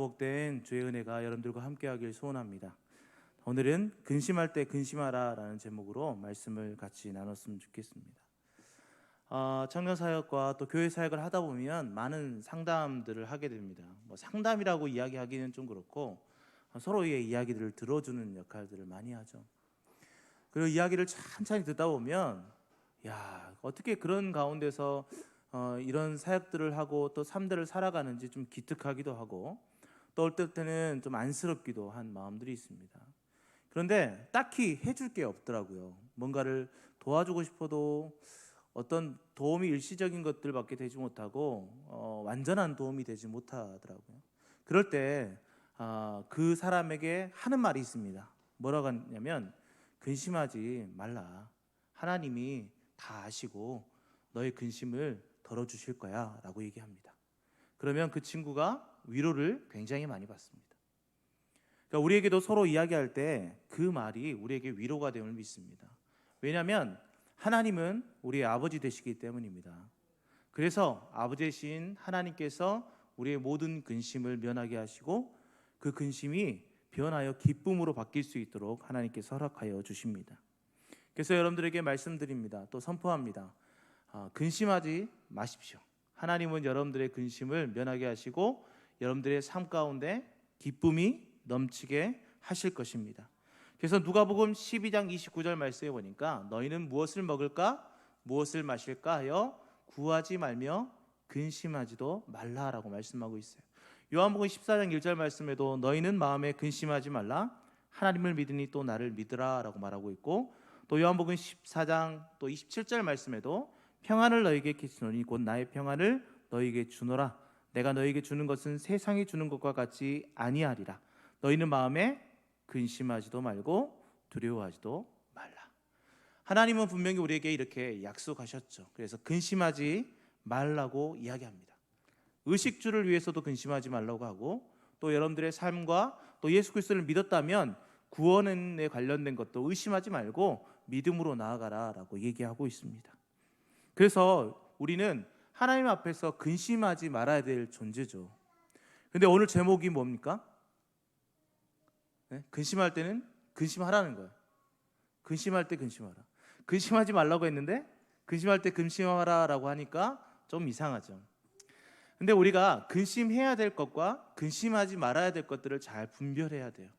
복된 주의 은혜가 여러분들과 함께하길 소원합니다. 오늘은 근심할 때 근심하라 라는 제목으로 말씀을 같이 나눴으면 좋겠습니다. 청년 사역과 또 교회 사역을 하다 보면 많은 상담들을 하게 됩니다. 상담이라고 이야기하기는 좀 그렇고 서로의 이야기들을 들어주는 역할들을 많이 하죠. 그리고 이야기를 천천히 듣다 보면 어떻게 그런 가운데서 이런 사역들을 하고 또 삶들을 살아가는지 좀 기특하기도 하고 또 어떨 때는 좀 안쓰럽기도 한 마음들이 있습니다. 그런데 딱히 해줄 게 없더라고요. 뭔가를 도와주고 싶어도 어떤 도움이 일시적인 것들밖에 되지 못하고 완전한 도움이 되지 못하더라고요. 그럴 때 그 사람에게 하는 말이 있습니다. 뭐라고 하냐면 근심하지 말라. 하나님이 다 아시고 너의 근심을 덜어주실 거야 라고 얘기합니다. 그러면 그 친구가 위로를 굉장히 많이 받습니다. 그러니까 우리에게도 서로 이야기할 때 그 말이 우리에게 위로가 됨을 믿습니다. 왜냐하면 하나님은 우리의 아버지 되시기 때문입니다. 그래서 아버지 되신 하나님께서 우리의 모든 근심을 면하게 하시고 그 근심이 변하여 기쁨으로 바뀔 수 있도록 하나님께서 허락하여 주십니다. 그래서 여러분들에게 말씀드립니다. 또 선포합니다. 근심하지 마십시오. 하나님은 여러분들의 근심을 면하게 하시고 여러분들의 삶 가운데 기쁨이 넘치게 하실 것입니다. 그래서 누가복음 12장 29절 말씀에 보니까 너희는 무엇을 먹을까 무엇을 마실까 하여 구하지 말며 근심하지도 말라라고 말씀하고 있어요. 요한복음 14장 1절 말씀에도 너희는 마음에 근심하지 말라 하나님을 믿으니 또 나를 믿으라 라고 말하고 있고 또 요한복음 14장 또 27절 말씀에도 평안을 너희에게 끼치노니 곧 나의 평안을 너희에게 주노라. 내가 너희에게 주는 것은 세상이 주는 것과 같이 아니하리라. 너희는 마음에 근심하지도 말고 두려워하지도 말라. 하나님은 분명히 우리에게 이렇게 약속하셨죠. 그래서 근심하지 말라고 이야기합니다. 의식주를 위해서도 근심하지 말라고 하고 또 여러분들의 삶과 또 예수 그리스도를 믿었다면 구원에 관련된 것도 의심하지 말고 믿음으로 나아가라 라고 얘기하고 있습니다. 그래서 우리는 하나님 앞에서 근심하지 말아야 될 존재죠. 근데 오늘 제목이 뭡니까? 근심할 때는 근심하라는 거예요. 근심할 때 근심하라. 근심하지 말라고 했는데 근심할 때 근심하라라고 하니까 좀 이상하죠. 근데 우리가 근심해야 될 것과 근심하지 말아야 될 것들을 잘 분별해야 돼요.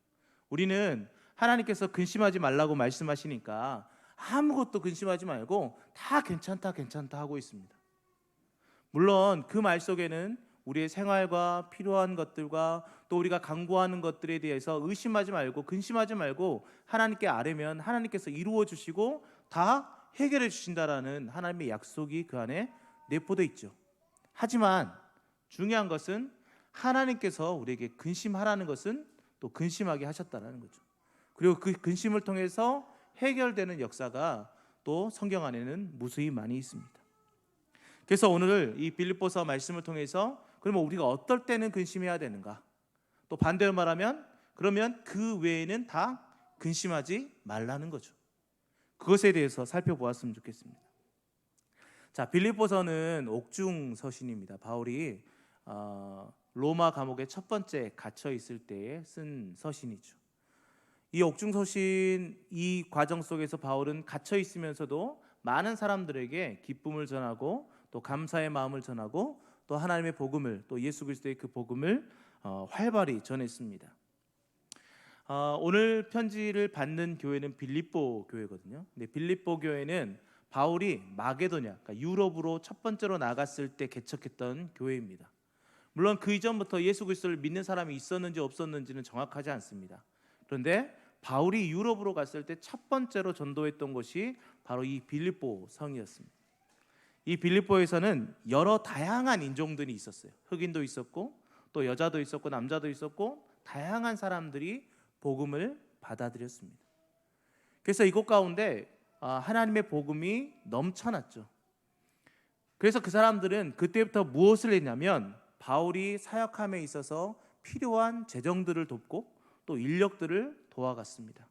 우리는 하나님께서 근심하지 말라고 말씀하시니까 아무것도 근심하지 말고 다 괜찮다 하고 있습니다. 물론 그 말 속에는 우리의 생활과 필요한 것들과 또 우리가 간구하는 것들에 대해서 의심하지 말고 근심하지 말고 하나님께 아뢰면 하나님께서 이루어 주시고 다 해결해 주신다라는 하나님의 약속이 그 안에 내포되어 있죠. 하지만 중요한 것은 하나님께서 우리에게 근심하라는 것은 또 근심하게 하셨다는 거죠. 그리고 그 근심을 통해서 해결되는 역사가 또 성경 안에는 무수히 많이 있습니다. 그래서 오늘 이 빌립보서 말씀을 통해서 그러면 우리가 어떨 때는 근심해야 되는가? 또 반대로 말하면 그러면 그 외에는 다 근심하지 말라는 거죠. 그것에 대해서 살펴보았으면 좋겠습니다. 자, 빌립보서는 옥중 서신입니다. 바울이 로마 감옥에 첫 번째 갇혀 있을 때에 쓴 서신이죠. 이 옥중 서신 이 과정 속에서 바울은 갇혀 있으면서도 많은 사람들에게 기쁨을 전하고 또 감사의 마음을 전하고 또 하나님의 복음을 또 예수 그리스도의 그 복음을 활발히 전했습니다. 오늘 편지를 받는 교회는 빌립보 교회거든요. 근데 빌립보 교회는 바울이 마게도냐, 그러니까 유럽으로 첫 번째로 나갔을 때 개척했던 교회입니다. 물론 그 이전부터 예수 그리스도를 믿는 사람이 있었는지 없었는지는 정확하지 않습니다. 그런데 바울이 유럽으로 갔을 때 첫 번째로 전도했던 곳이 바로 이 빌립보 성이었습니다. 이 빌립보에서는 여러 다양한 인종들이 있었어요. 흑인도 있었고 또 여자도 있었고 남자도 있었고 다양한 사람들이 복음을 받아들였습니다. 그래서 이곳 가운데 하나님의 복음이 넘쳐났죠. 그래서 그 사람들은 그때부터 무엇을 했냐면 바울이 사역함에 있어서 필요한 재정들을 돕고 또 인력들을 도와갔습니다.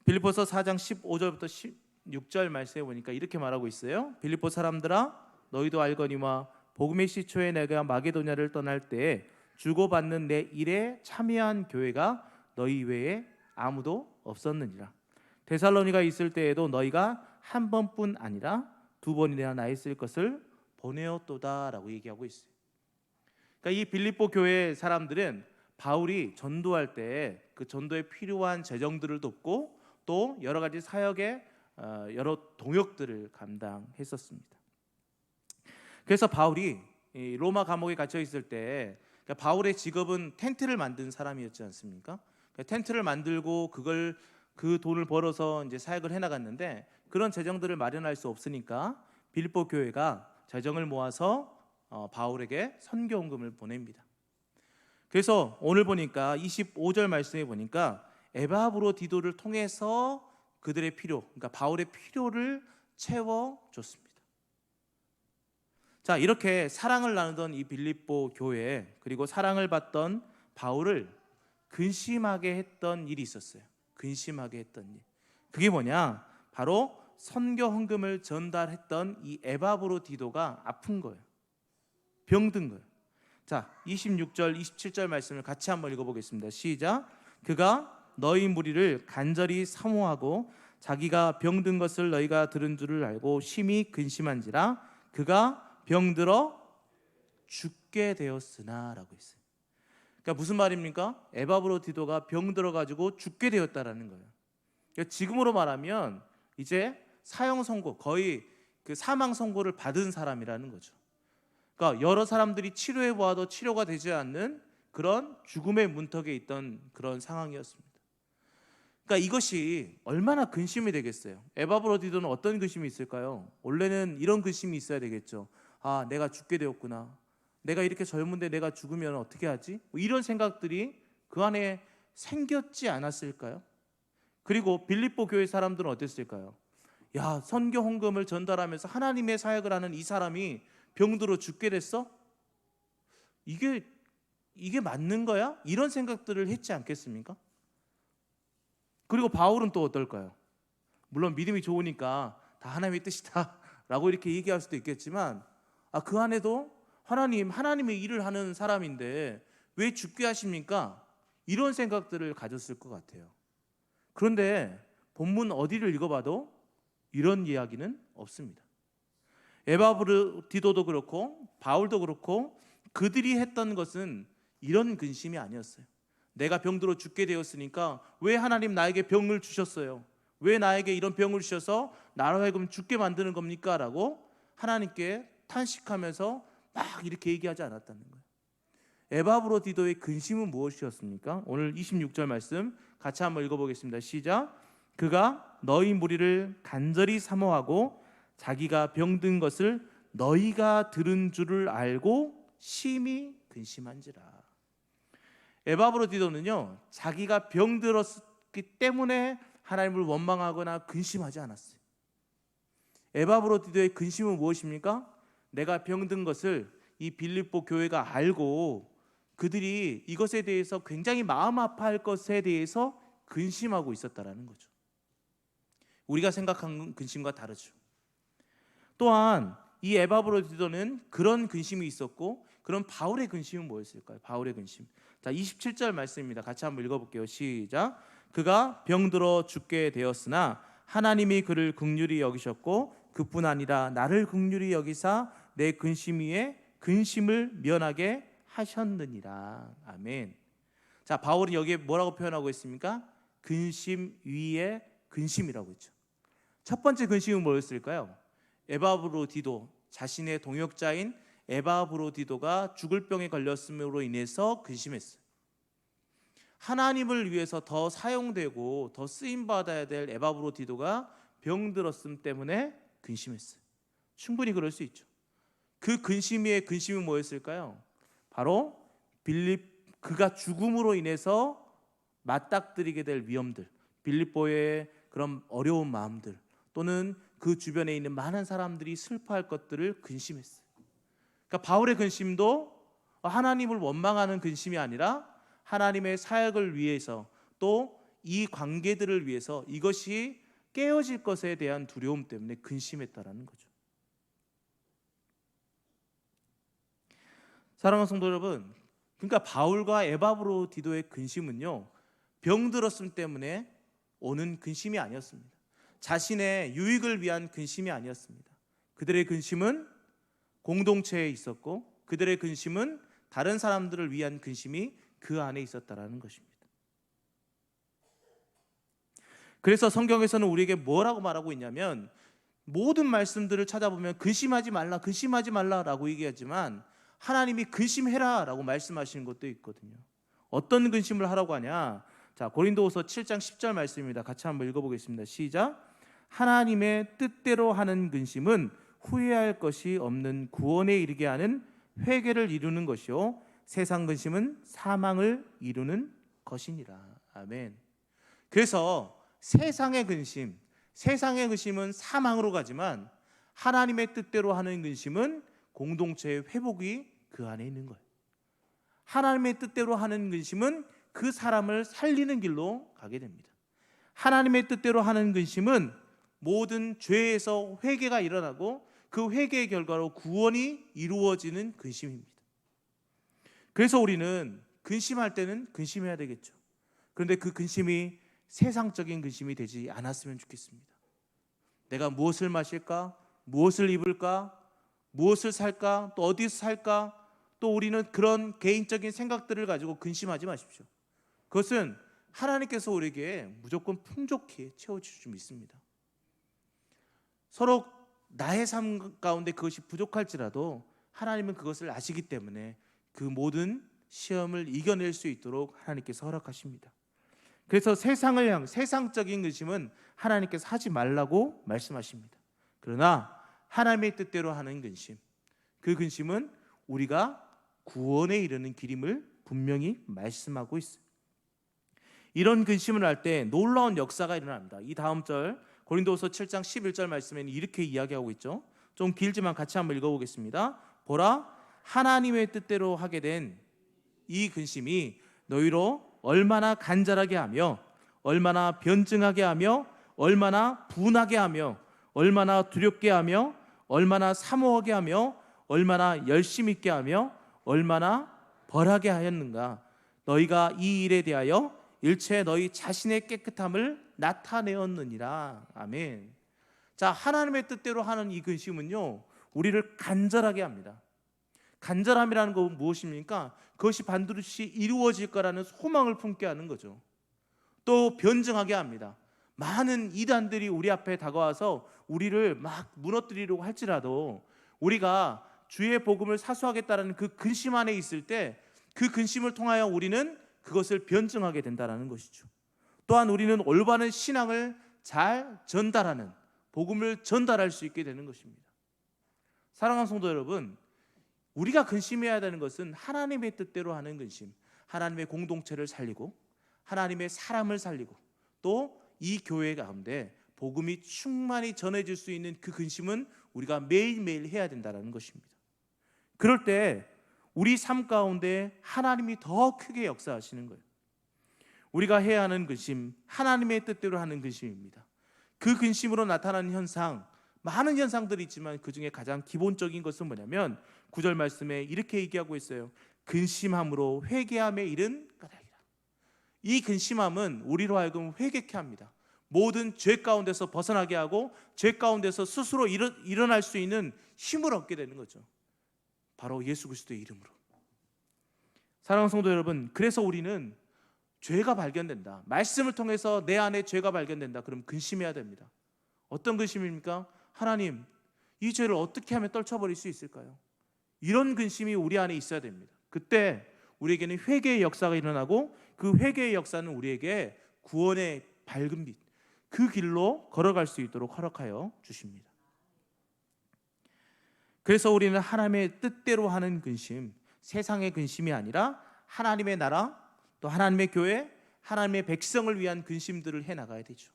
빌립보서 4장 15절부터 16절 말씀에 보니까 이렇게 말하고 있어요. 빌립보 사람들아 너희도 알거니와 복음의 시초에 내가 마게도냐를 떠날 때에 주고받는 내 일에 참여한 교회가 너희 외에 아무도 없었느니라. 데살로니가 있을 때에도 너희가 한 번뿐 아니라 두 번이나 나 있을 것을 보내었도다라고 얘기하고 있어요. 그러니까 이 빌립보 교회 사람들은 바울이 전도할 때 그 전도에 필요한 재정들을 돕고 또 여러 가지 사역의 여러 동역들을 감당했었습니다. 그래서 바울이 로마 감옥에 갇혀 있을 때 그러니까 바울의 직업은 텐트를 만든 사람이었지 않습니까? 그러니까 텐트를 만들고 그 돈을 벌어서 이제 사역을 해나갔는데 그런 재정들을 마련할 수 없으니까 빌립보 교회가 재정을 모아서 바울에게 선교헌금을 보냅니다. 그래서 오늘 보니까 25절 말씀에 보니까 에바브로디도를 통해서 그들의 필요, 그러니까 바울의 필요를 채워줬습니다. 자, 이렇게 사랑을 나누던 이 빌립보 교회, 그리고 사랑을 받던 바울을 근심하게 했던 일이 있었어요. 근심하게 했던 일. 그게 뭐냐? 바로 선교 헌금을 전달했던 이 에바브로디도가 아픈 거예요. 병든 거예요. 자, 26절, 27절 말씀을 같이 한번 읽어보겠습니다. 시작. 그가 너희 무리를 간절히 사모하고 자기가 병든 것을 너희가 들은 줄을 알고 심히 근심한지라 그가 병들어 죽게 되었으나 라고 했어요. 그러니까 무슨 말입니까? 에바브로디도가 병들어가지고 죽게 되었다라는 거예요. 그러니까 지금으로 말하면 이제 사형 선고, 거의 그 사망 선고를 받은 사람이라는 거죠. 그러니까 여러 사람들이 치료해 보아도 치료가 되지 않는 그런 죽음의 문턱에 있던 그런 상황이었습니다. 그러니까 이것이 얼마나 근심이 되겠어요. 에바브로디도는 어떤 근심이 있을까요? 원래는 이런 근심이 있어야 되겠죠. 아, 내가 죽게 되었구나. 내가 이렇게 젊은데 내가 죽으면 어떻게 하지? 뭐 이런 생각들이 그 안에 생겼지 않았을까요? 그리고 빌립보 교회 사람들은 어땠을까요? 야, 선교 헌금을 전달하면서 하나님의 사역을 하는 이 사람이 병들어 죽게 됐어? 이게 맞는 거야? 이런 생각들을 했지 않겠습니까? 그리고 바울은 또 어떨까요? 물론 믿음이 좋으니까 다 하나님의 뜻이다 라고 이렇게 얘기할 수도 있겠지만 그 안에도 하나님의 일을 하는 사람인데 왜 죽게 하십니까? 이런 생각들을 가졌을 것 같아요. 그런데 본문 어디를 읽어봐도 이런 이야기는 없습니다. 에바브로디도도 그렇고 바울도 그렇고 그들이 했던 것은 이런 근심이 아니었어요. 내가 병들어 죽게 되었으니까 왜 하나님 나에게 병을 주셨어요? 왜 나에게 이런 병을 주셔서 나로 하여금 죽게 만드는 겁니까? 라고 하나님께 탄식하면서 막 이렇게 얘기하지 않았다는 거예요. 에바브로디도의 근심은 무엇이었습니까? 오늘 26절 말씀 같이 한번 읽어보겠습니다. 시작. 그가 너희 무리를 간절히 사모하고 자기가 병든 것을 너희가 들은 줄을 알고 심히 근심한지라. 에바브로디도는요, 자기가 병들었기 때문에 하나님을 원망하거나 근심하지 않았어요. 에바브로디도의 근심은 무엇입니까? 내가 병든 것을 이 빌립보 교회가 알고 그들이 이것에 대해서 굉장히 마음 아파할 것에 대해서 근심하고 있었다라는 거죠. 우리가 생각한 근심과 다르죠. 또한 이 에바브로디도는 그런 근심이 있었고, 그럼 바울의 근심은 뭐였을까요? 바울의 근심. 자, 27절 말씀입니다. 같이 한번 읽어볼게요. 시작. 그가 병들어 죽게 되었으나 하나님이 그를 긍휼히 여기셨고 그뿐 아니라 나를 긍휼히 여기사 내 근심 위에 근심을 면하게 하셨느니라. 아멘. 자, 바울이 여기에 뭐라고 표현하고 있습니까? 근심 위에 근심이라고 했죠. 첫 번째 근심은 뭐였을까요? 에바브로디도, 자신의 동역자인 에바브로디도가 죽을 병에 걸렸음으로 인해서 근심했어요. 하나님을 위해서 더 사용되고 더 쓰임받아야 될 에바브로디도가 병들었음 때문에 근심했어요. 충분히 그럴 수 있죠. 그 근심 위에 근심이 뭐였을까요? 바로 그가 죽음으로 인해서 맞닥뜨리게 될 위험들, 빌립보의 그런 어려운 마음들, 또는 그 주변에 있는 많은 사람들이 슬퍼할 것들을 근심했어요. 그러니까 바울의 근심도 하나님을 원망하는 근심이 아니라 하나님의 사역을 위해서, 또 이 관계들을 위해서 이것이 깨어질 것에 대한 두려움 때문에 근심했다라는 거죠. 사랑하는 성도 여러분, 그러니까 바울과 에바브로디도의 근심은요, 병들었음 때문에 오는 근심이 아니었습니다. 자신의 유익을 위한 근심이 아니었습니다. 그들의 근심은 공동체에 있었고 그들의 근심은 다른 사람들을 위한 근심이 그 안에 있었다라는 것입니다. 그래서 성경에서는 우리에게 뭐라고 말하고 있냐면, 모든 말씀들을 찾아보면 근심하지 말라, 근심하지 말라라고 얘기하지만 하나님이 근심해라라고 말씀하시는 것도 있거든요. 어떤 근심을 하라고 하냐? 자, 고린도후서 7장 10절 말씀입니다. 같이 한번 읽어보겠습니다. 시작. 하나님의 뜻대로 하는 근심은 후회할 것이 없는 구원에 이르게 하는 회개를 이루는 것이요, 세상 근심은 사망을 이루는 것이니라. 아멘. 그래서 세상의 근심은 사망으로 가지만 하나님의 뜻대로 하는 근심은 공동체의 회복이 그 안에 있는 거예요. 하나님의 뜻대로 하는 근심은 그 사람을 살리는 길로 가게 됩니다. 하나님의 뜻대로 하는 근심은 모든 죄에서 회개가 일어나고 그 회개의 결과로 구원이 이루어지는 근심입니다. 그래서 우리는 근심할 때는 근심해야 되겠죠. 그런데 그 근심이 세상적인 근심이 되지 않았으면 좋겠습니다. 내가 무엇을 마실까? 무엇을 입을까? 무엇을 살까? 또 어디서 살까? 또 우리는 그런 개인적인 생각들을 가지고 근심하지 마십시오. 그것은 하나님께서 우리에게 무조건 풍족히 채워주실 줄 믿습니다. 서로 나의 삶 가운데 그것이 부족할지라도 하나님은 그것을 아시기 때문에 그 모든 시험을 이겨낼 수 있도록 하나님께서 허락하십니다. 그래서 세상적인 근심은 하나님께서 하지 말라고 말씀하십니다. 그러나 하나님의 뜻대로 하는 근심, 그 근심은 우리가 구원에 이르는 길임을 분명히 말씀하고 있어요. 이런 근심을 할 때 놀라운 역사가 일어납니다. 이 다음 절 고린도후서 7장 11절 말씀에는 이렇게 이야기하고 있죠. 좀 길지만 같이 한번 읽어보겠습니다. 보라, 하나님의 뜻대로 하게 된 이 근심이 너희로 얼마나 간절하게 하며 얼마나 변증하게 하며 얼마나 분하게 하며 얼마나 두렵게 하며 얼마나 사모하게 하며 얼마나 열심 있게 하며 얼마나 벌하게 하였는가. 너희가 이 일에 대하여 일체 너희 자신의 깨끗함을 나타내었느니라. 아멘. 자, 하나님의 뜻대로 하는 이 근심은요, 우리를 간절하게 합니다. 간절함이라는 건 무엇입니까? 그것이 반드시 이루어질 거라는 소망을 품게 하는 거죠. 또 변증하게 합니다. 많은 이단들이 우리 앞에 다가와서 우리를 막 무너뜨리려고 할지라도 우리가 주의 복음을 사수하겠다는 그 근심 안에 있을 때 그 근심을 통하여 우리는 그것을 변증하게 된다는 것이죠. 또한 우리는 올바른 신앙을 잘 전달하는, 복음을 전달할 수 있게 되는 것입니다. 사랑하는 성도 여러분, 우리가 근심해야 되는 것은 하나님의 뜻대로 하는 근심, 하나님의 공동체를 살리고 하나님의 사람을 살리고 또 이 교회 가운데 복음이 충만히 전해질 수 있는 그 근심은 우리가 매일매일 해야 된다는 것입니다. 그럴 때 우리 삶 가운데 하나님이 더 크게 역사하시는 거예요. 우리가 해야 하는 근심, 하나님의 뜻대로 하는 근심입니다. 그 근심으로 나타나는 현상, 많은 현상들이 있지만 그 중에 가장 기본적인 것은 뭐냐면 9절 말씀에 이렇게 얘기하고 있어요. 근심함으로 회개함에 이른 까닭이라. 이 근심함은 우리로 하여금 회개케 합니다. 모든 죄 가운데서 벗어나게 하고 죄 가운데서 스스로 일어날 수 있는 힘을 얻게 되는 거죠. 바로 예수 그리스도의 이름으로. 사랑하는 성도 여러분, 그래서 우리는 죄가 발견된다, 말씀을 통해서 내 안에 죄가 발견된다, 그럼 근심해야 됩니다. 어떤 근심입니까? 하나님, 이 죄를 어떻게 하면 떨쳐버릴 수 있을까요? 이런 근심이 우리 안에 있어야 됩니다. 그때 우리에게는 회개의 역사가 일어나고 그 회개의 역사는 우리에게 구원의 밝은 빛, 그 길로 걸어갈 수 있도록 허락하여 주십니다. 그래서 우리는 하나님의 뜻대로 하는 근심, 세상의 근심이 아니라 하나님의 나라, 또 하나님의 교회, 하나님의 백성을 위한 근심들을 해나가야 되죠.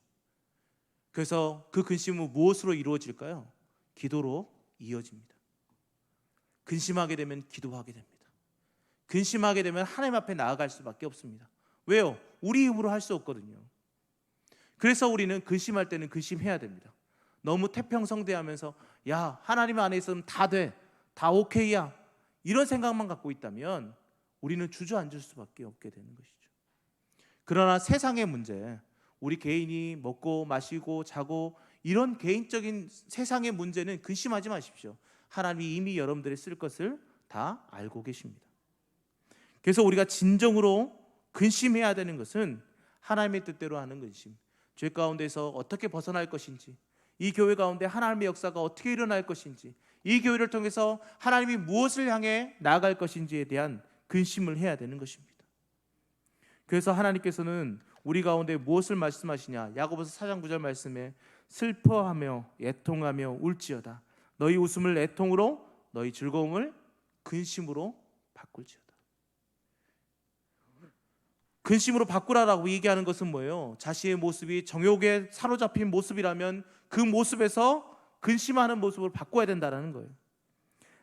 그래서 그 근심은 무엇으로 이루어질까요? 기도로 이어집니다. 근심하게 되면 기도하게 됩니다. 근심하게 되면 하나님 앞에 나아갈 수밖에 없습니다. 왜요? 우리 힘으로 할 수 없거든요. 그래서 우리는 근심할 때는 근심해야 됩니다. 너무 태평성대하면서 야, 하나님 안에 있으면 다 돼, 다 오케이야, 이런 생각만 갖고 있다면 우리는 주저앉을 수밖에 없게 되는 것이죠. 그러나 세상의 문제, 우리 개인이 먹고 마시고 자고 이런 개인적인 세상의 문제는 근심하지 마십시오. 하나님이 이미 여러분들이 쓸 것을 다 알고 계십니다. 그래서 우리가 진정으로 근심해야 되는 것은 하나님의 뜻대로 하는 근심, 죄 가운데서 어떻게 벗어날 것인지, 이 교회 가운데 하나님의 역사가 어떻게 일어날 것인지, 이 교회를 통해서 하나님이 무엇을 향해 나아갈 것인지에 대한 근심을 해야 되는 것입니다. 그래서 하나님께서는 우리 가운데 무엇을 말씀하시냐? 야고보서 4장 9절 말씀에 슬퍼하며 애통하며 울지어다. 너희 웃음을 애통으로, 너희 즐거움을 근심으로 바꿀지어다. 근심으로 바꾸라라고 얘기하는 것은 뭐예요? 자신의 모습이 정욕에 사로잡힌 모습이라면 그 모습에서 근심하는 모습으로 바꿔야 된다는 거예요.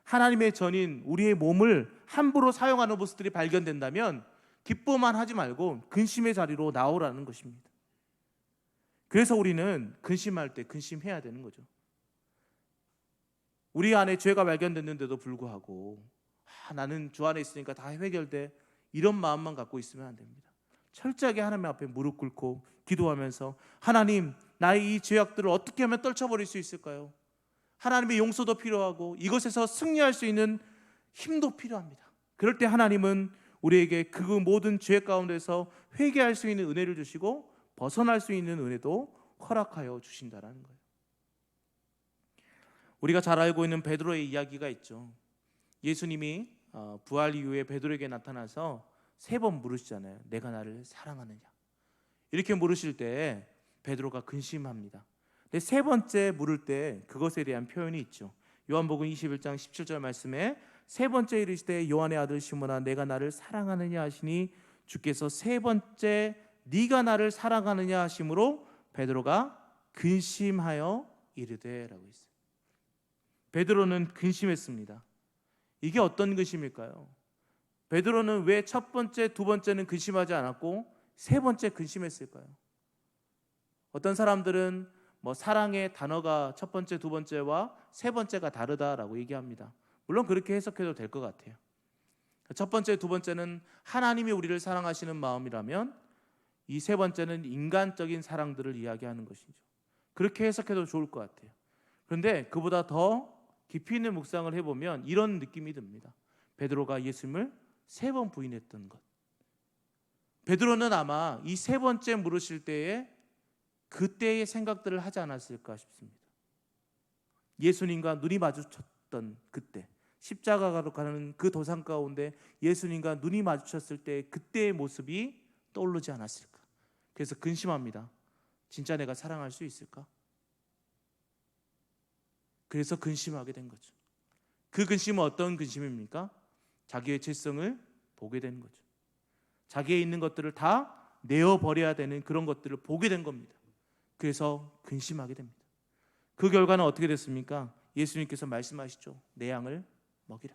하나님의 전인 우리의 몸을 함부로 사용하는 모습들이 발견된다면 기뻐만 하지 말고 근심의 자리로 나오라는 것입니다. 그래서 우리는 근심할 때 근심해야 되는 거죠. 우리 안에 죄가 발견됐는데도 불구하고 나는 주 안에 있으니까 다 해결돼, 이런 마음만 갖고 있으면 안 됩니다. 철저하게 하나님 앞에 무릎 꿇고 기도하면서 하나님, 나의 이 죄악들을 어떻게 하면 떨쳐버릴 수 있을까요? 하나님의 용서도 필요하고 이것에서 승리할 수 있는 힘도 필요합니다. 그럴 때 하나님은 우리에게 그 모든 죄 가운데서 회개할 수 있는 은혜를 주시고 벗어날 수 있는 은혜도 허락하여 주신다는 거예요. 우리가 잘 알고 있는 베드로의 이야기가 있죠. 예수님이 부활 이후에 베드로에게 나타나서 3번 물으시잖아요. 내가 나를 사랑하느냐? 이렇게 물으실 때 베드로가 근심합니다. 근데 3번째 물을 때 그것에 대한 표현이 있죠. 요한복음 21장 17절 말씀에 3번째 이르시되 요한의 아들 시몬아 내가 나를 사랑하느냐 하시니 주께서 3번째 네가 나를 사랑하느냐 하심으로 베드로가 근심하여 이르되 라고 했어요. 베드로는 근심했습니다. 이게 어떤 근심일까요? 베드로는 왜 첫 번째, 두 번째는 근심하지 않았고 3번째 근심했을까요? 어떤 사람들은 사랑의 단어가 첫 번째, 두 번째와 3번째가 다르다라고 얘기합니다. 물론 그렇게 해석해도 될 것 같아요. 첫 번째, 두 번째는 하나님이 우리를 사랑하시는 마음이라면 이 3번째는 인간적인 사랑들을 이야기하는 것이죠. 그렇게 해석해도 좋을 것 같아요. 그런데 그보다 더 깊이 있는 묵상을 해보면 이런 느낌이 듭니다. 베드로가 예수님을 3번 부인했던 것. 베드로는 아마 이 3번째 물으실 때에 그때의 생각들을 하지 않았을까 싶습니다. 예수님과 눈이 마주쳤던 그때, 십자가로 가는 그 도상 가운데 예수님과 눈이 마주쳤을 때 그때의 모습이 떠오르지 않았을까. 그래서 근심합니다. 진짜 내가 사랑할 수 있을까? 그래서 근심하게 된 거죠. 그 근심은 어떤 근심입니까? 자기의 죄성을 보게 된 거죠. 자기에 있는 것들을 다 내어버려야 되는 그런 것들을 보게 된 겁니다. 그래서 근심하게 됩니다. 그 결과는 어떻게 됐습니까? 예수님께서 말씀하시죠. 내 양을 먹이라.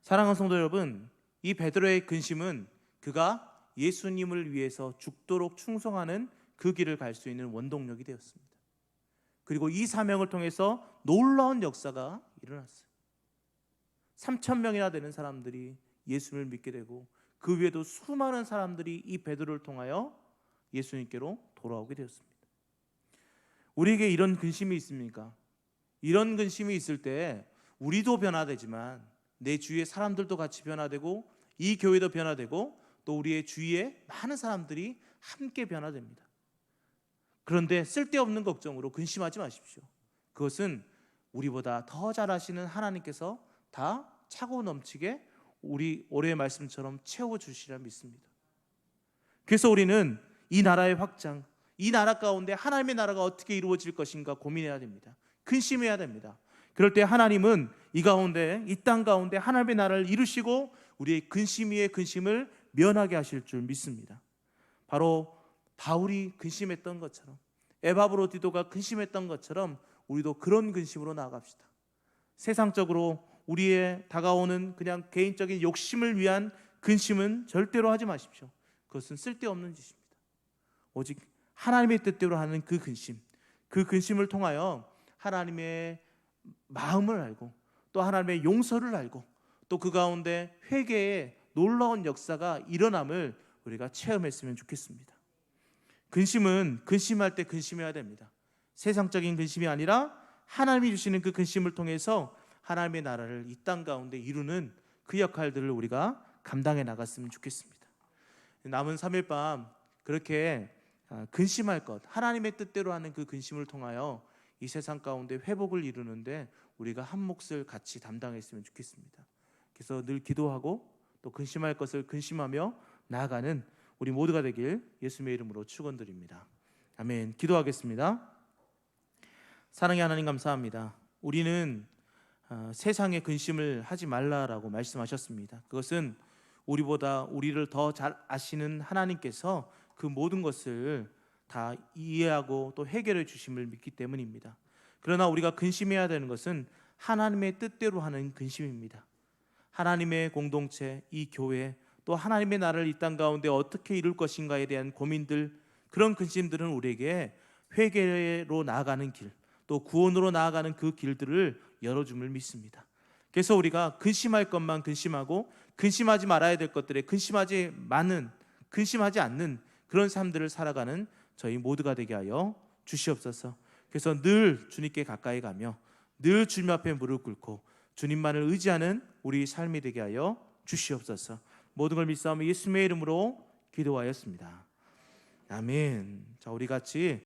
사랑하는 성도 여러분, 이 베드로의 근심은 그가 예수님을 위해서 죽도록 충성하는 그 길을 갈 수 있는 원동력이 되었습니다. 그리고 이 사명을 통해서 놀라운 역사가 일어났어요. 3,000명이나 되는 사람들이 예수님을 믿게 되고 그 외에도 수많은 사람들이 이 베드로를 통하여 예수님께로 돌아오게 되었습니다. 우리에게 이런 근심이 있습니까? 이런 근심이 있을 때 우리도 변화되지만 내 주위의 사람들도 같이 변화되고 이 교회도 변화되고 또 우리의 주위에 많은 사람들이 함께 변화됩니다. 그런데 쓸데없는 걱정으로 근심하지 마십시오. 그것은 우리보다 더 잘 아시는 하나님께서 다 차고 넘치게 우리 올해의 말씀처럼 채워주시리라 믿습니다. 그래서 우리는 이 나라의 확장, 이 나라 가운데 하나님의 나라가 어떻게 이루어질 것인가 고민해야 됩니다. 근심해야 됩니다. 그럴 때 하나님은 이 가운데, 이 땅 가운데 하나님의 나라를 이루시고 우리의 근심 위에 근심을 면하게 하실 줄 믿습니다. 바로 바울이 근심했던 것처럼, 에바브로디도가 근심했던 것처럼 우리도 그런 근심으로 나아갑시다. 세상적으로 우리의 다가오는 그냥 개인적인 욕심을 위한 근심은 절대로 하지 마십시오. 그것은 쓸데없는 짓입니다. 오직 하나님의 뜻대로 하는 그 근심, 그 근심을 통하여 하나님의 마음을 알고 또 하나님의 용서를 알고 또 그 가운데 회개의 놀라운 역사가 일어남을 우리가 체험했으면 좋겠습니다. 근심은 근심할 때 근심해야 됩니다. 세상적인 근심이 아니라 하나님이 주시는 그 근심을 통해서 하나님의 나라를 이 땅 가운데 이루는 그 역할들을 우리가 감당해 나갔으면 좋겠습니다. 남은 3일 밤 그렇게 근심할 것, 하나님의 뜻대로 하는 그 근심을 통하여 이 세상 가운데 회복을 이루는데 우리가 한 몫을 같이 담당했으면 좋겠습니다. 그래서 늘 기도하고 또 근심할 것을 근심하며 나아가는 우리 모두가 되길 예수님의 이름으로 축원드립니다. 아멘. 기도하겠습니다. 사랑의 하나님 감사합니다. 우리는 세상에 근심을 하지 말라라고 말씀하셨습니다. 그것은 우리보다 우리를 더 잘 아시는 하나님께서 그 모든 것을 다 이해하고 또 해결해 주심을 믿기 때문입니다. 그러나 우리가 근심해야 되는 것은 하나님의 뜻대로 하는 근심입니다. 하나님의 공동체, 이 교회, 또 하나님의 나라를 이 땅 가운데 어떻게 이룰 것인가에 대한 고민들, 그런 근심들은 우리에게 회개로 나아가는 길, 또 구원으로 나아가는 그 길들을 열어줌을 믿습니다. 그래서 우리가 근심할 것만 근심하고 근심하지 말아야 될 것들에 근심하지 않는 그런 삶들을 살아가는 저희 모두가 되게 하여 주시옵소서. 그래서 늘 주님께 가까이 가며 늘 주님 앞에 무릎 꿇고 주님만을 의지하는 우리 삶이 되게 하여 주시옵소서. 모든 걸 믿사오며 예수님의 이름으로 기도하였습니다. 아멘. 자, 우리 같이